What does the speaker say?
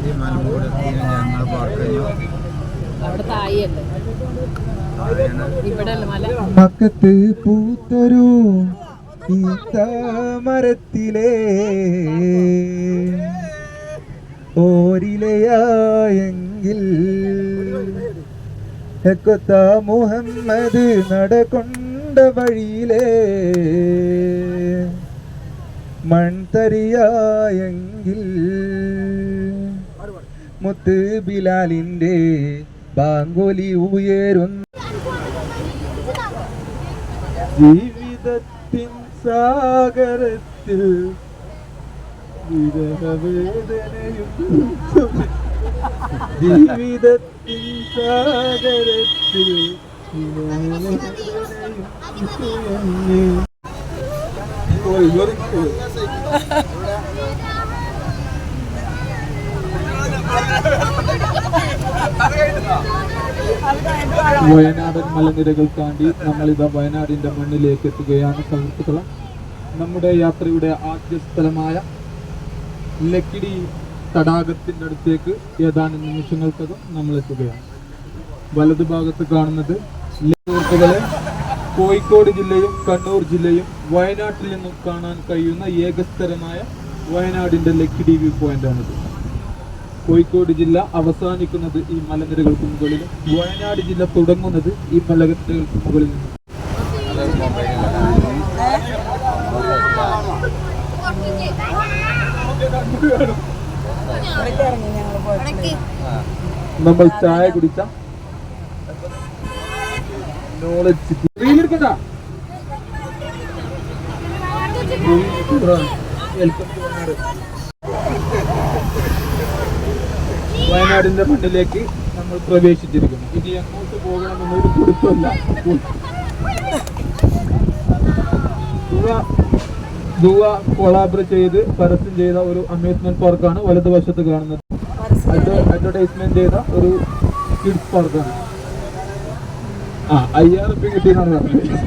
ഞങ്ങൾ അവിടെ തായല്ലേ ഇവിടെ മക്കത്ത് പൂത്തൊരു മരത്തിലെ ഓരിലയായെങ്കിൽ ഹെക്കൊത്ത മുഹമ്മദ് നടകൊണ്ട വഴിയിലെ മൺതരിയായെങ്കിൽ മുത്ത് ബിലാലിന്റെ ബാങ്കൊലി ഉയരുന്ന ജീവിതത്തിൻ സാഗരത്തിൽ വിരഹവേദനയും ജീവിതത്തിൻ സാഗരത്തിൽ വയനാടൻ മലനിരകൾ താണ്ടി നമ്മളിതാ വയനാടിന്റെ മണ്ണിലേക്ക് എത്തുകയാണ് സുഹൃത്തുക്കളെ. നമ്മുടെ യാത്രയുടെ ആദ്യ സ്ഥലമായ ലക്കിടി തടാകത്തിന്റെ അടുത്തേക്ക് ഏതാനും നിമിഷങ്ങൾക്കകം നമ്മൾ എത്തുകയാണ്. വലതുഭാഗത്ത് കാണുന്നത് സുഹൃത്തുക്കളെ കോഴിക്കോട് ജില്ലയും കണ്ണൂർ ജില്ലയും വയനാട്ടിൽ നിന്നും കാണാൻ കഴിയുന്ന ഏകസ്ഥലമായ വയനാടിന്റെ ലക്കിടി വ്യൂ പോയിന്റ് ആണിത്. കോഴിക്കോട് ജില്ല അവസാനിക്കുന്നത് ഈ മലനിരകൾക്ക് മുകളിലും വയനാട് ജില്ല തുടങ്ങുന്നത് ഈ മലനിരകൾക്ക് മുകളിൽ നിന്നും. നമ്മൾ ചായ കുടിച്ച നോളജ് വയനാടിന്റെ മണ്ണിലേക്ക് നമ്മൾ പ്രവേശിച്ചിരിക്കുന്നു. ഇനി അങ്ങോട്ട് പോകണമെന്നൊരു കുറിപ്പല്ല. ദുവ കൊളാബറേറ്റ് ചെയ്ത് പരസ്യം ചെയ്ത ഒരു അമ്യൂസ്മെന്റ് പാർക്കാണ് വലതുവശത്ത് കാണുന്നത്. അഡ്വർടൈസ്മെന്റ് ചെയ്ത ഒരു കിഡ്സ് പാർക്കാണ്. 5000 രൂപ കിട്ടിയെന്നാണ് പറഞ്ഞത്.